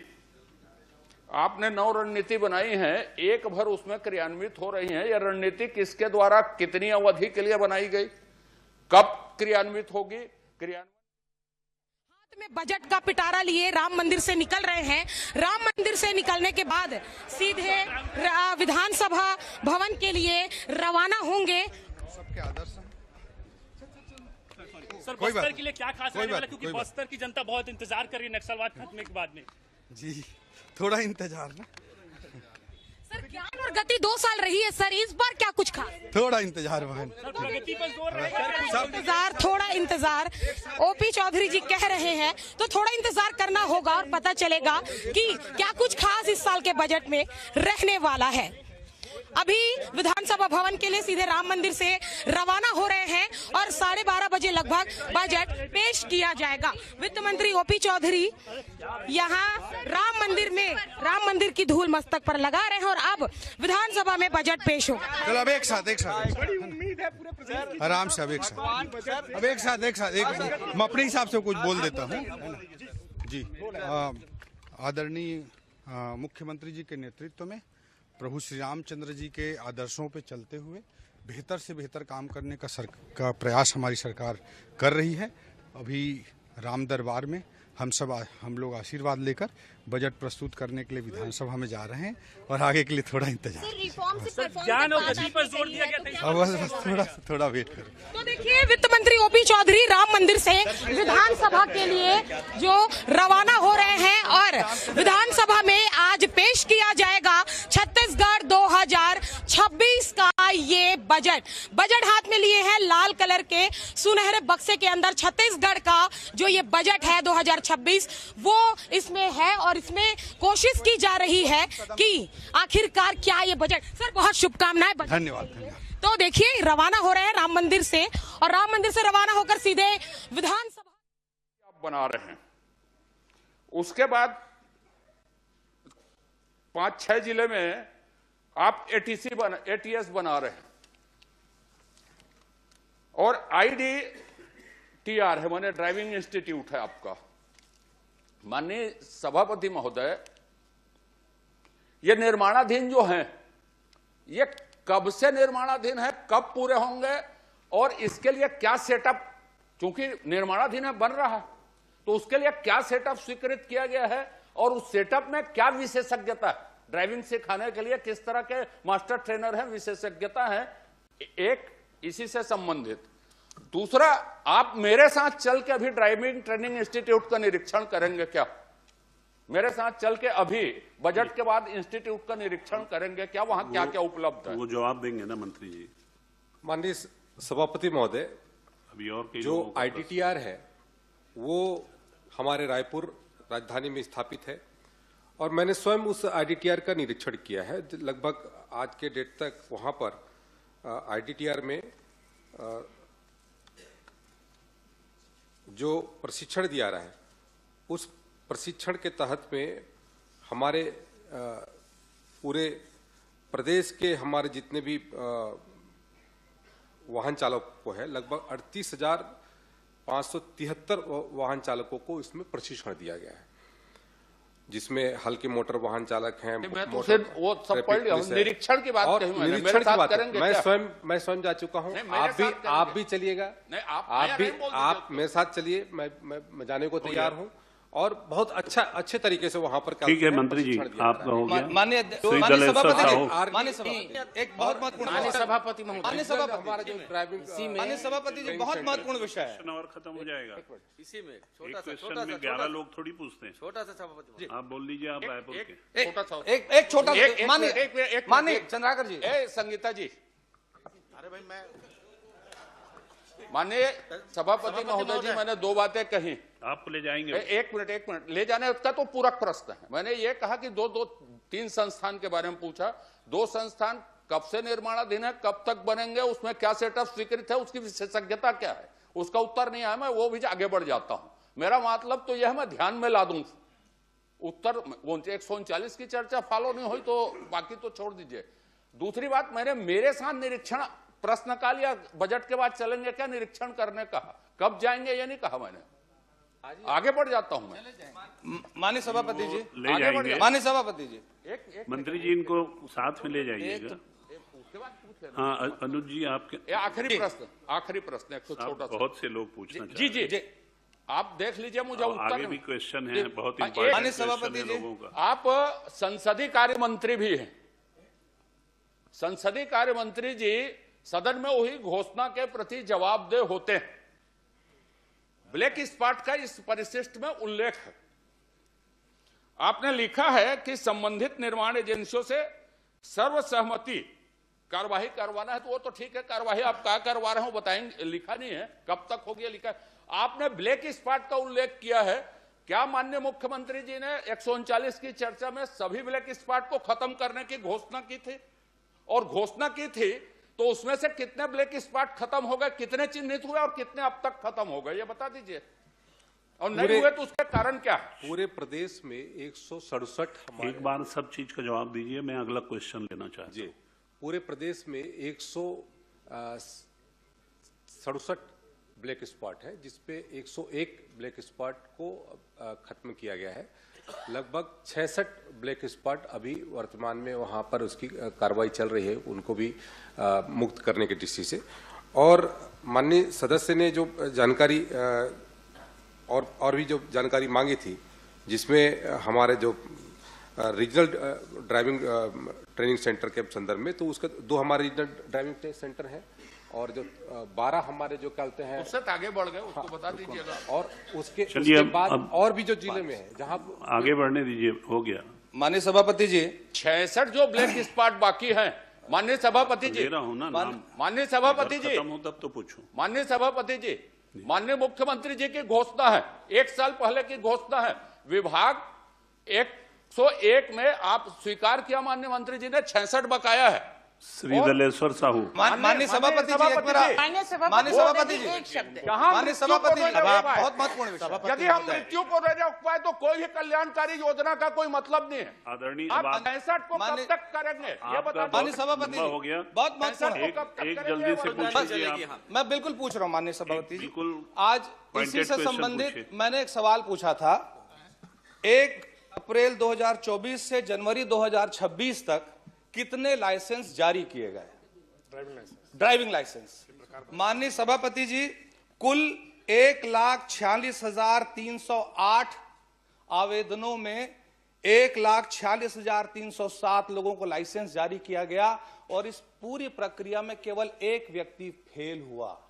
आपने 9 रणनीति बनाई है, एक भर उसमें क्रियान्वित हो रही है। यह रणनीति किसके द्वारा कितनी अवधि के लिए बनाई गई, कब क्रियान्वित होगी? हाथ में बजट का पिटारा लिए राम मंदिर से निकल रहे हैं। राम मंदिर से निकलने के बाद सीधे विधानसभा भवन के लिए रवाना होंगे। सबके आदर्श सर, बस्तर के लिए क्या खास रहने वाला, क्योंकि बस्तर की जनता बहुत इंतजार कर रही है नक्सलवाद खत्म के बाद में। जी थोड़ा इंतजार ना सर। ज्ञान और गति 2 साल रही है सर, इस बार क्या कुछ खास? थोड़ा इंतजार बहन, प्रगति पर जोर थोड़ा इंतजार ओपी चौधरी जी कह रहे हैं, तो थोड़ा इंतजार करना होगा और पता चलेगा कि क्या कुछ खास इस साल के बजट में रहने वाला है। अभी विधानसभा भवन के लिए सीधे राम मंदिर से रवाना हो रहे हैं और 12:30 बजे लगभग बजट पेश किया जाएगा। वित्त मंत्री ओपी चौधरी यहाँ राम मंदिर की धूल मस्तक पर लगा रहे हैं और अब विधानसभा में बजट पेश हो। चलो अब एक साथ बड़ी उम्मीद है पूरे प्रदेश आराम से। अब एक साथ मैं अपने हिसाब से कुछ बोल देता हूँ जी। आदरणीय मुख्यमंत्री जी के नेतृत्व में प्रभु श्री रामचंद्र जी के आदर्शों पे चलते हुए बेहतर से बेहतर काम करने का प्रयास हमारी सरकार कर रही है। अभी राम दरबार में हम लोग आशीर्वाद लेकर बजट प्रस्तुत करने के लिए विधानसभा में जा रहे हैं और आगे के लिए थोड़ा इंतजार। ज्ञान और गति पर जोर दिया गया था। बस थोड़ा वेट करो। तो देखिए वित्त मंत्री ओपी चौधरी राम मंदिर से विधानसभा के लिए जो रवाना हो रहे हैं और विधानसभा में आज पेश किया जाएगा छत्तीसगढ़ 2026 का ये बजट हाथ में लिए हैं। लाल कलर के सुनहरे बक्से के अंदर छत्तीसगढ़ का जो ये बजट है 2026 वो इसमें है और इसमें कोशिश की जा रही है कि आखिरकार क्या ये बजट। सर बहुत शुभकामनाएं। धन्यवाद। तो देखिए रवाना हो रहे हैं राम मंदिर से और राम मंदिर से रवाना होकर सीधे विधानसभा बना रहे हैं। उसके बाद 5-6 जिले में आप एटीएस बना रहे हैं और IDTR है, माने ड्राइविंग इंस्टीट्यूट है आपका। माननीय सभापति महोदय, ये निर्माणाधीन जो हैं, ये कब से निर्माणाधीन है, कब पूरे होंगे और इसके लिए क्या सेटअप क्योंकि निर्माणाधीन बन रहा है, तो उसके लिए क्या सेटअप स्वीकृत किया गया है और उस सेटअप में क्या विशेषज्ञता है, ड्राइविंग सिखाने के लिए किस तरह के मास्टर ट्रेनर हैं, विशेषज्ञता है, एक इसी से संबंधित। दूसरा, आप मेरे साथ चल के अभी ड्राइविंग ट्रेनिंग इंस्टीट्यूट का निरीक्षण करेंगे क्या? मेरे साथ चल के अभी बजट के बाद इंस्टीट्यूट का निरीक्षण करेंगे क्या? वहां क्या क्या उपलब्ध है? वो जवाब देंगे ना मंत्री जी। माननीय सभापति महोदय, अभी और जो ITTR है वो हमारे रायपुर राजधानी में स्थापित है और मैंने स्वयं उस ITTR का निरीक्षण किया है। लगभग आज के डेट तक वहां पर ITTR में जो प्रशिक्षण दिया रहा है, उस प्रशिक्षण के तहत में हमारे पूरे प्रदेश के हमारे जितने भी वाहन चालकों को है, लगभग 38,573 वाहन चालकों को इसमें प्रशिक्षण दिया गया है, जिसमें हल्के मोटर वाहन चालक हैं। वो सब पढ़ लिया, निरीक्षण की बात कही मैंने, निरीक्षण की बात करेंगे मैं स्वयं जा चुका हूं। आप भी चलिएगा, आप मेरे साथ चलिए, मैं जाने को तैयार हूं और बहुत अच्छे तरीके से वहां पर। ठीक है मंत्री जी, आपका हो गया। माननीय सभापति जी, बहुत महत्वपूर्ण विषय है और खत्म हो जाएगा इसी में। छोटा सा 11 लोग थोड़ी पूछते हैं। छोटा सा सभापति, आप बोल लीजिए, आप रायपुर के एक छोटा माननीय चंद्राकर जी, संगीता जी, अरे भाई मैं माननीय सभापति महोदय जी, मैंने दो बातें कही, आप ले जाएंगे। एक मिनट ले जाने का तो पूरक प्रश्न है। मैंने ये कहा कि तीन संस्थान के बारे में पूछा। 2 संस्थान कब से निर्माणाधीन है, कब तक बनेंगे, उसमें क्या सेटअप स्वीकृत है, उसकी विशेषज्ञता क्या है, उसका उत्तर नहीं आया। मैं वो भी आगे बढ़ जाता हूं। मेरा मतलब तो यह मैं ध्यान में ला दूं उत्तर। 139 की चर्चा फॉलो नहीं हुई तो बाकी तो छोड़ दीजिए। दूसरी बात, मैंने मेरे साथ निरीक्षण प्रश्नकाल या बजट के बाद चलेंगे क्या निरीक्षण करने कहा, कब जाएंगे ये नहीं कहा मैंने। आगे बढ़ जाता हूं मैं। माननीय सभापति जी, ले जाएंगे। माननीय सभापति जी, एक मंत्री जी इनको साथ में ले जाइएगा। हाँ अनुज जी, आपके आखिरी प्रश्न एक छोटा, बहुत से लोग पूछना जी जी जी, आप देख लीजिए, मुझे उत्तर आगे भी क्वेश्चन है, बहुत माननीय सभापति जी, आप संसदीय कार्य मंत्री भी हैं। संसदीय कार्य मंत्री जी सदन में वही घोषणा के प्रति जवाबदेह होते हैं। ब्लैक स्पॉट का इस परिशिष्ट में उल्लेख है। आपने लिखा है कि संबंधित निर्माण एजेंसियों से सर्वसहमति कार्यवाही करवाना है, तो वो तो ठीक है, कार्यवाही आप क्या करवा रहे हो बताएंगे, लिखा नहीं है, कब तक होगी लिखा है। आपने ब्लैक स्पॉट का उल्लेख किया है, क्या माननीय मुख्यमंत्री जी ने 139 की चर्चा में सभी ब्लैक स्पॉट को खत्म करने की घोषणा की थी? और घोषणा की थी तो उसमें से कितने ब्लैक स्पॉट खत्म हो गए, कितने चिन्हित हुए और कितने अब तक खत्म हो गए, ये बता दीजिए। और नहीं हुए तो उसका कारण क्या है? पूरे प्रदेश में 167 एक बार सब चीज का जवाब दीजिए, मैं अगला क्वेश्चन लेना चाहता हूं। पूरे प्रदेश में 167 ब्लैक स्पॉट है, जिसपे 101 ब्लैक स्पॉट को खत्म किया गया है। लगभग 66 ब्लैक स्पॉट अभी वर्तमान में वहां पर उसकी कार्रवाई चल रही है, उनको भी मुक्त करने की दृष्टि से। और माननीय सदस्य ने जो जानकारी और भी जो जानकारी मांगी थी, जिसमें हमारे जो रीजनल ड्राइविंग ट्रेनिंग सेंटर के संदर्भ में, तो उसका 2 हमारे रीजनल ड्राइविंग सेंटर हैं और जो 12 हमारे जो कहते हैं उससे आगे बढ़ गए, उसको बता दीजिएगा। और उसके बाद और भी जो जिले में है जहां आगे बढ़ने दीजिए, हो गया। माननीय सभापति जी, 66 जो ब्लैक स्पॉट बाकी हैं, माननीय सभापति जी, माननीय सभापति जी, तब तो पूछो। माननीय सभापति जी, माननीय मुख्यमंत्री जी की घोषणा है, 1 साल पहले की घोषणा है, विभाग 101 में आप स्वीकार किया माननीय मंत्री जी ने 66 बकाया है। श्री दलेश्वर साहू, माननीय सभापति जी, माननीय सभापति जी, माननीय सभापति जी, बहुत महत्वपूर्ण विषय। यदि हम मृत्यु को रोक पाए तो कोई भी कल्याणकारी योजना का कोई मतलब नहीं है। आदरणीय, आप 65 को कब तक करेंगे ये बता। माननीय सभापति हो गया, बहुत महत्वपूर्ण। एक जल्दी से पूछिए। मैं बिल्कुल पूछ रहा हूँ माननीय सभापति जी। आज इसी से संबंधित मैंने एक सवाल पूछा था। 1 अप्रैल 2024 से जनवरी 2026 तक कितने लाइसेंस जारी किए गए? Driving licence. माननीय सभापति जी, कुल 1,46,308 आवेदनों में 1,46,307 लोगों को लाइसेंस जारी किया गया और इस पूरी प्रक्रिया में केवल एक व्यक्ति फेल हुआ।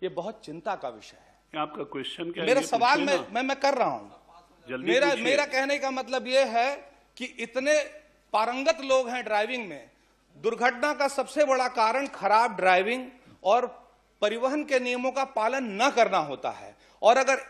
ये बहुत चिंता का विषय है। आपका क्वेश्चन क्या है? मेरा सवाल मैं कर रहा हूं। मेरा कहने का मतलब यह है कि इतने पारंगत लोग हैं ड्राइविंग में, दुर्घटना का सबसे बड़ा कारण खराब ड्राइविंग और परिवहन के नियमों का पालन न करना होता है। और अगर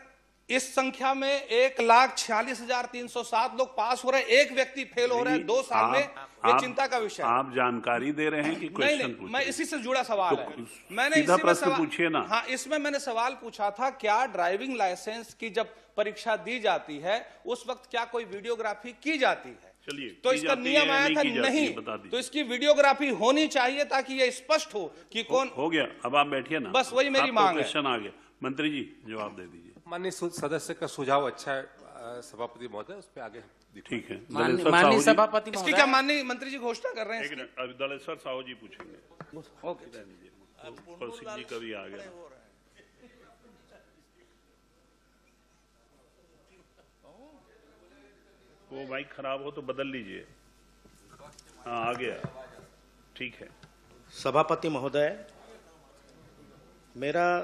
इस संख्या में 1,46,307 लोग पास हो रहे हैं, एक व्यक्ति फेल हो रहा है 2 साल में, ये चिंता का विषय है। आप जानकारी दे रहे हैं कि क्वेश्चन नहीं, मैं इसी से जुड़ा सवाल है। मैंने सीधा प्रश्न पूछिए ना। हाँ, इसमें मैंने सवाल पूछा था, क्या ड्राइविंग लाइसेंस की जब परीक्षा दी जाती है उस वक्त क्या कोई वीडियोग्राफी की जाती है? चलिए, तो इसका नियम आया था नहीं, तो इसकी वीडियोग्राफी होनी चाहिए ताकि ये स्पष्ट हो कि कौन हो गया। अब आप बैठिए ना, बस वही मेरी मांग है। क्वेश्चन आ गया। मंत्री जी जवाब दे दीजिए। माननीय सदस्य का सुझाव अच्छा है सभापति महोदय, उस पर आगे ठीक है। माननीय सभापति इसकी क्या माननीय मंत्री जी घोषणा कर रहे हैं? एक मिनट, अभी दलेश्वर साहू जी पूछेंगे। ओके, सिंह जी का भी आ गया। वो बाइक खराब हो तो बदल लीजिए। हाँ, आ गया, ठीक है। सभापति महोदय, मेरा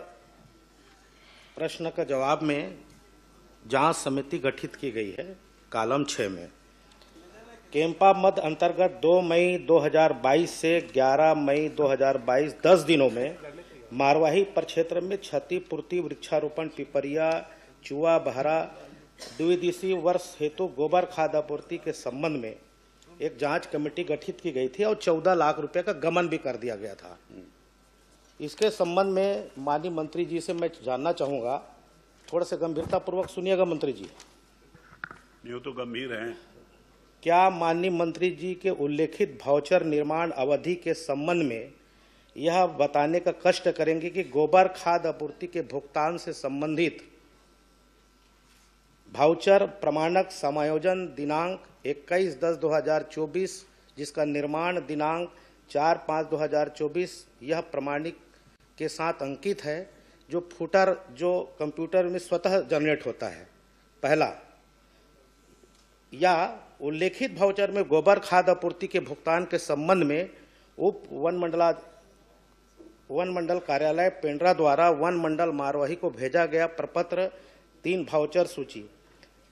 प्रश्न का जवाब में जांच समिति गठित की गई है कॉलम 6 में। कैंपा मद अंतर्गत 2 मई 2022 से 11 मई 2022 10 दिनों में मारवाही प्रक्षेत्र में क्षतिपूर्ति, वृक्षारोपण, पिपरिया, चुआ, बहरा द्विदिशीय वर्ष हेतु गोबर खाद आपूर्ति के संबंध में एक जांच कमेटी गठित की गई थी और 14 लाख रुपए का गबन भी कर दिया गया था। इसके संबंध में माननीय मंत्री जी से मैं जानना चाहूंगा, थोड़ा सा गंभीरता पूर्वक सुनिएगा मंत्री जी। ये तो गंभीर है। क्या माननीय मंत्री जी के उल्लेखित वाउचर निर्माण अवधि के संबंध में यह बताने का कष्ट करेंगे कि गोबर खाद आपूर्ति के भुगतान से संबंधित वाउचर प्रमाणक समायोजन दिनांक 21/10/2024 जिसका निर्माण दिनांक 4/5/2024 यह प्रमाणिक के साथ अंकित है, जो फुटर जो कंप्यूटर में स्वतः जनरेट होता है, पहला, या उल्लेखित वाउचर में गोबर खाद आपूर्ति के भुगतान के संबंध में उप वन मंडल कार्यालय पेंड्रा द्वारा वन मंडल मारवाही को भेजा गया प्रपत्र 3 वाउचर सूची,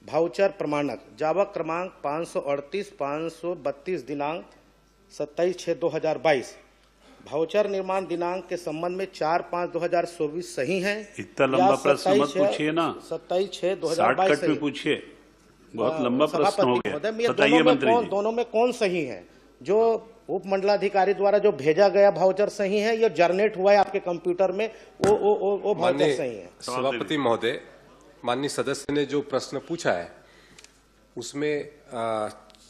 वाउचर प्रमाणक जावक क्रमांक 538-532 दिनांक 27/6/2022, वाउचर निर्माण दिनांक के संबंध में 4/5/2024 सही है? इतना लंबा प्रश्न मत पूछिए ना, 27/6/2022 में पूछिए। बहुत लंबा प्रश्न हो गया, बताइए मंत्री जी। दोनों में कौन सही है? जो उप मंडलाधिकारी द्वारा जो भेजा गया वाउचर सही है या जनरेट हुआ है आपके कंप्यूटर में वो वाउचर सही है? सभापति महोदय, माननीय सदस्य ने जो प्रश्न पूछा है उसमें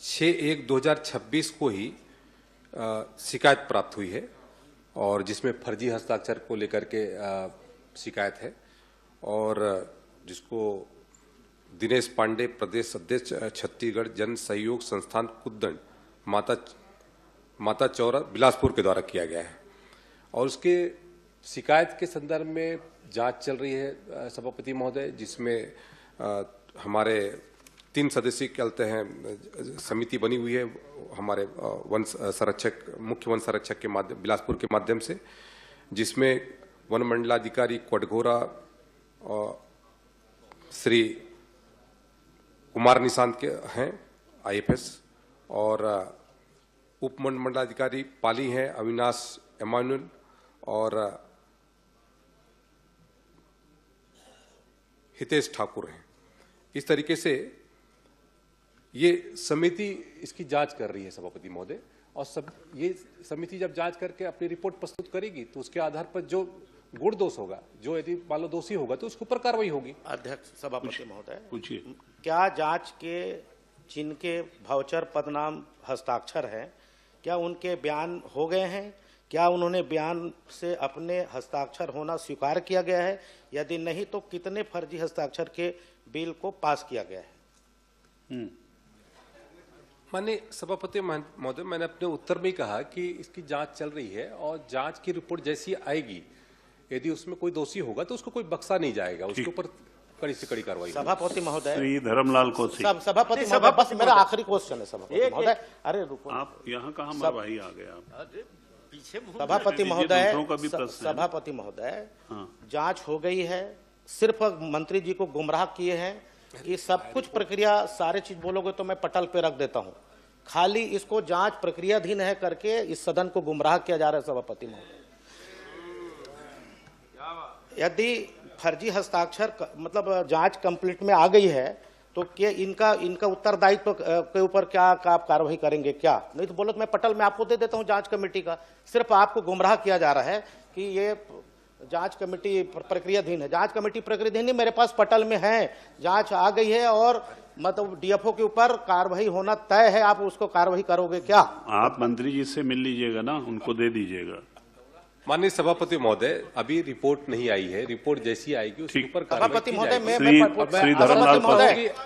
6/1/2026 को ही शिकायत प्राप्त हुई है और जिसमें फर्जी हस्ताक्षर को लेकर के शिकायत है और जिसको दिनेश पांडे, प्रदेश अध्यक्ष, छत्तीसगढ़ जन सहयोग संस्थान कुद्दन, माता चौरा, बिलासपुर के द्वारा किया गया है और उसके शिकायत के संदर्भ में जांच चल रही है सभापति महोदय, जिसमें हमारे 3 सदस्यीय कहते हैं समिति बनी हुई है हमारे वन संरक्षक, मुख्य वन संरक्षक के माध्यम, बिलासपुर के माध्यम से, जिसमें वन मंडलाधिकारी कोटघोरा श्री कुमार निशांत के हैं IFS और उप मंडलाधिकारी पाली हैं अविनाश एमानुअल और हितेश ठाकुर हैं। इस तरीके से ये समिति इसकी जांच कर रही है सभापति महोदय, और ये समिति जब जांच करके अपनी रिपोर्ट प्रस्तुत करेगी तो उसके आधार पर जो गुण दोष होगा, जो यदि मान लो दोषी होगा तो उसके ऊपर कार्रवाई होगी। अध्यक्ष सभापति महोदय, पूछिए। क्या जांच के जिनके वाउचर पदनाम हस्ताक्षर हैं, क्या उनके बयान हो गए हैं? क्या उन्होंने बयान से अपने हस्ताक्षर होना स्वीकार किया गया है? यदि नहीं तो कितने फर्जी हस्ताक्षर के बिल को पास किया गया है? माननीय सभापति महोदय, मैंने अपने उत्तर में ही कहा कि इसकी जांच चल रही है और जांच की रिपोर्ट जैसी आएगी यदि उसमें कोई दोषी होगा तो उसको कोई बख्शा नहीं जाएगा, उसके ऊपर कड़ी से कड़ी कार्रवाई। सभापति महोदय, श्री धर्मलाल कौशिक। सभापति महोदय, बस मेरा आखिरी क्वेश्चन है सभापति महोदय। अरे रुको, आप यहाँ कहाँ मरवाही आ गए आप? सभापति महोदय, सभापति महोदय, जांच हो गई है, सिर्फ मंत्री जी को गुमराह किए हैं कि सब कुछ प्रक्रिया सारे चीज बोलोगे तो मैं पटल पे रख देता हूं, खाली इसको जांच प्रक्रियाधीन है करके इस सदन को गुमराह किया जा रहा है सभापति महोदय। यदि फर्जी हस्ताक्षर मतलब जांच कंप्लीट में आ गई है तो क्या इनका उत्तरदायित्व के ऊपर क्या आप कार्रवाई करेंगे क्या? नहीं तो बोलो तो मैं पटल में आपको दे देता हूं जांच कमेटी का। सिर्फ आपको गुमराह किया जा रहा है कि ये जांच कमेटी प्रक्रियाधीन है। जांच कमेटी प्रक्रियाधीन नहीं, मेरे पास पटल में है, जांच आ गई है और मतलब डीएफओ के ऊपर कार्रवाई होना तय है। आप उसको कार्रवाई करोगे क्या? आप मंत्री जी से मिल लीजिएगा ना, उनको दे दीजिएगा। माननीय सभापति महोदय, अभी रिपोर्ट नहीं आई है, रिपोर्ट जैसी आएगी उसके ऊपर सभापति महोदय, मैं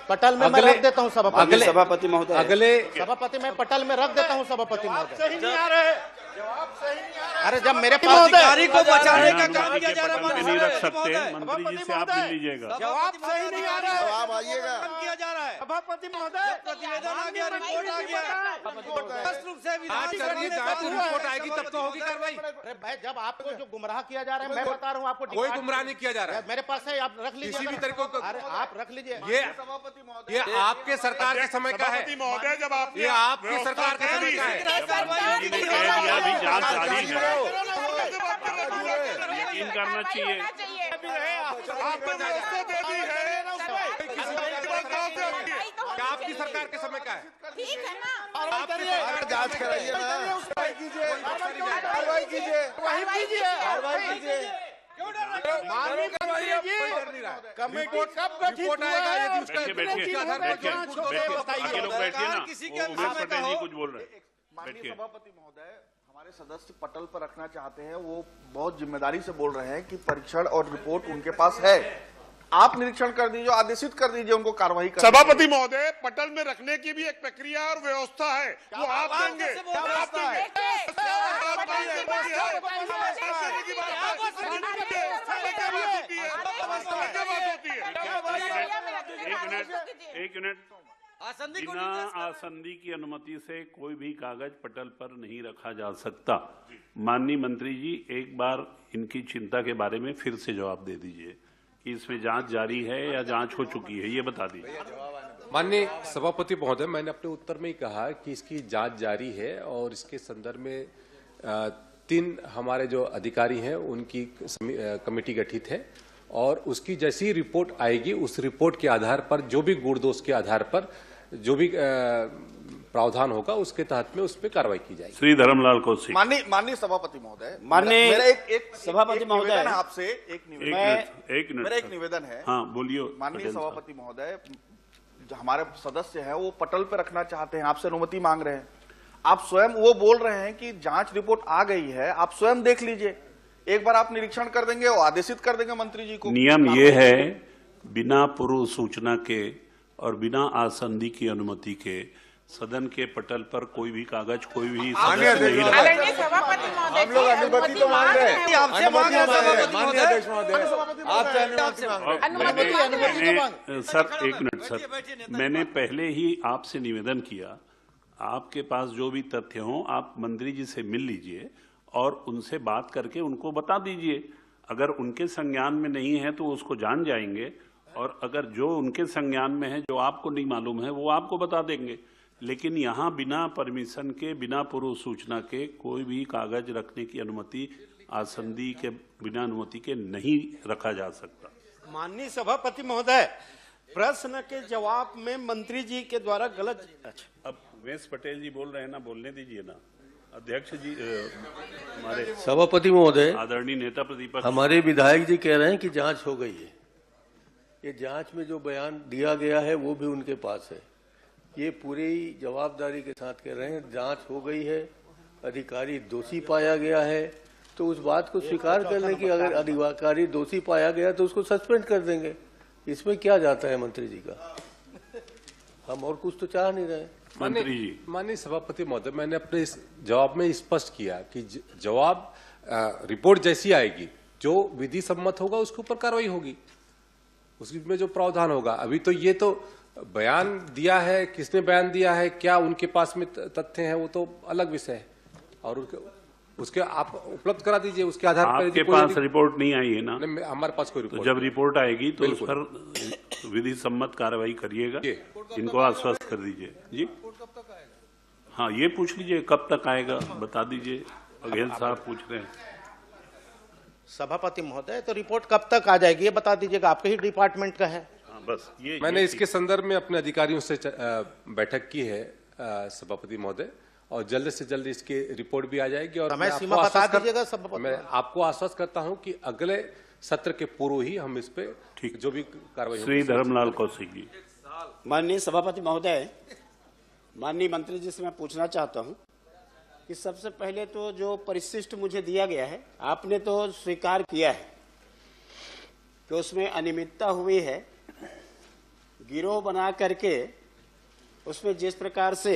पटल में रख देता हूँ सभापति महोदय, अगले सभापति मैं पटल में रख देता हूँ सभापति महोदय। सही नहीं आ रहे, जवाब सही नहीं आ रहा। अरे जब मेरे पास अधिकारी को बचाने का काम किया जा रहा है, नहीं रख सकते, मंत्री जी से आप मिल लीजिएगा। जवाब सही नहीं आ रहा है, जवाब आइएगा, किया जा रहा है। सभापति महोदय, प्रतिवेदन आ गया, रिपोर्ट आ गया, स्पष्ट रूप से रिपोर्ट आएगी तब तो होगी कार्रवाई। भाई जब आपको जो गुमराह किया जा रहा है, मैं बता रहा हूँ आपको, कोई गुमराह नहीं किया जा रहा है, मेरे पास है, आप रख लीजिए किसी भी तरीके को। अरे आप रख लीजिए। ये आपके सरकार के समय का है महोदय, जब आप ये आपकी सरकार के समय का है। जांच जारी है, यकीन करना चाहिए। क्या आपकी सरकार के समय का है? ठीक है ना, आपकी सरकार जांच कराइए ना, कार्रवाई कीजिए, कमेटी कब गठित रिपोर्ट आएगा यदि उसका बैठिए ना, उमेश पटेल जी कुछ बोल रहे हैं। माननीय सभापति महोदय, हमारे सदस्य पटल पर रखना चाहते हैं, वो बहुत जिम्मेदारी से बोल रहे हैं कि परीक्षण और रिपोर्ट उनके पास है, आप निरीक्षण कर दीजिए, आदेशित कर दीजिए उनको कार्रवाई कर। सभापति महोदय, पटल में रखने की भी एक प्रक्रिया और व्यवस्था है, वो आप देंगे। एक मिनट, बिना आसंदी की अनुमति से कोई भी कागज पटल पर नहीं रखा जा सकता। माननीय मंत्री जी, एक बार इनकी चिंता के बारे में फिर से जवाब दे दीजिए कि इसमें जांच जारी है या जांच हो चुकी है, ये बता दीजिए। माननीय सभापति महोदय, मैंने अपने उत्तर में ही कहा कि इसकी जांच जारी है और इसके संदर्भ में 3 हमारे जो अधिकारी हैं उनकी कमेटी गठित है और उसकी जैसी रिपोर्ट आएगी उस रिपोर्ट के आधार पर जो भी गुण दोष के आधार पर जो भी प्रावधान होगा उसके तहत में उस पर कार्रवाई की जाएगी। श्री धर्मलाल कौशिक। माननीय सभापति महोदय, माननीय एक सभापति महोदय, आपसे एक निवेदन है। हाँ बोलिए। माननीय सभापति महोदय, हमारे सदस्य हैं वो पटल पे रखना चाहते हैं, आपसे अनुमति मांग रहे हैं। आप स्वयं वो बोल रहे हैं कि जांच रिपोर्ट आ गई है, आप स्वयं देख लीजिए, एक बार आप निरीक्षण कर देंगे और आदेशित कर देंगे मंत्री जी को। नियम ये है, बिना पूर्व सूचना के और बिना आसंदी की अनुमति के सदन के पटल पर कोई भी कागज कोई भी हम लोग अनुमति तो मांग रहे हैं, आपसे मांग रहे। सर एक मिनट सर, मैंने पहले ही आपसे निवेदन किया, आपके पास जो भी तथ्य हो आप मंत्री जी से मिल लीजिए और उनसे बात करके उनको बता दीजिए। अगर उनके संज्ञान में नहीं है तो उसको जान जाएंगे और अगर जो उनके संज्ञान में है, जो आपको नहीं मालूम है, वो आपको बता देंगे। लेकिन यहाँ बिना परमिशन के, बिना पूर्व सूचना के कोई भी कागज रखने की अनुमति आसंदी के बिना अनुमति के नहीं रखा जा सकता। माननीय सभापति महोदय, प्रश्न के जवाब में मंत्री जी के द्वारा गलत। अच्छा, अब उमेश पटेल जी बोल रहे हैं ना, बोलने दीजिए ना। अध्यक्ष जी, हमारे सभापति महोदय, आदरणीय नेता प्रतिपक्ष, हमारे विधायक जी कह रहे हैं कि जांच हो गई है। ये जांच में जो बयान दिया गया है वो भी उनके पास है। ये पूरी जवाबदारी के साथ कह रहे हैं जांच हो गई है, अधिकारी दोषी पाया गया है, तो उस बात को स्वीकार कर लें कि अगर अधिकारी दोषी पाया गया तो उसको सस्पेंड कर देंगे। इसमें क्या जाता है मंत्री जी का? हम और कुछ तो चाह नहीं रहे। मंत्री जी। माननीय सभापति महोदय, मैंने अपने इस जवाब में स्पष्ट किया कि जवाब रिपोर्ट जैसी आएगी जो विधि सम्मत होगा उसके ऊपर कार्रवाई होगी, उसमें जो प्रावधान होगा। अभी तो ये तो बयान दिया है, किसने बयान दिया है, क्या उनके पास में तथ्य हैं, वो तो अलग विषय है, और उसके आप उपलब्ध करा दीजिए, उसके आधार पर। आपके पास रिपोर्ट नहीं आई है ना? हमारे पास कोई रिपोर्ट। तो जब रिपोर्ट आएगी तो उस पर विधि सम्मत कार्रवाई करिएगा, इनको आश्वस्त कर दीजिए। जी हाँ, ये पूछ लीजिए कब तक आएगा, बता दीजिए। बघेल साहब पूछ रहे हैं। सभापति महोदय, तो रिपोर्ट कब तक आ जाएगी ये बता दीजिएगा, आपके ही डिपार्टमेंट का है। बस मैंने इसके संदर्भ में अपने अधिकारियों से बैठक की है सभापति महोदय, और जल्द से जल्द इसकी रिपोर्ट भी आ जाएगी। और समय सीमा बता दीजिएगा सभापति। मैं आपको आश्वस्त करता हूं कि अगले सत्र के पूर्व ही हम इस पे ठीक जो भी कार्रवाई। श्री धर्मलाल कौशिक जी। माननीय सभापति महोदय, माननीय मंत्री जी से मैं पूछना चाहता हूं कि सबसे पहले तो जो परिशिष्ट मुझे दिया गया है, आपने तो स्वीकार किया है कि उसमें अनियमितता हुई है, गिरोह बना करके उसमें जिस प्रकार से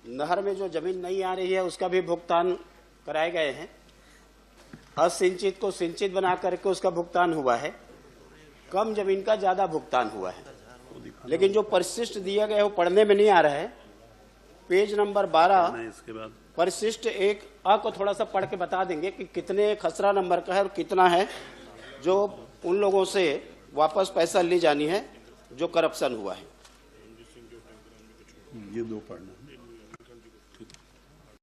नहर में जो जमीन नहीं आ रही है उसका भी भुगतान कराए गए हैं, असिंचित को सिंचित बना करके उसका भुगतान हुआ है, कम जमीन का ज्यादा भुगतान हुआ है। लेकिन जो परिशिष्ट दिया गया है वो पढ़ने में नहीं आ रहा है। पेज नंबर 12 इसके बाद परिशिष्ट 1A को थोड़ा सा पढ़ के बता देंगे कि कितने खसरा नंबर का है और कितना है जो उन लोगों से वापस पैसा ली जानी है जो करप्शन हुआ है। ये दो पढ़ना।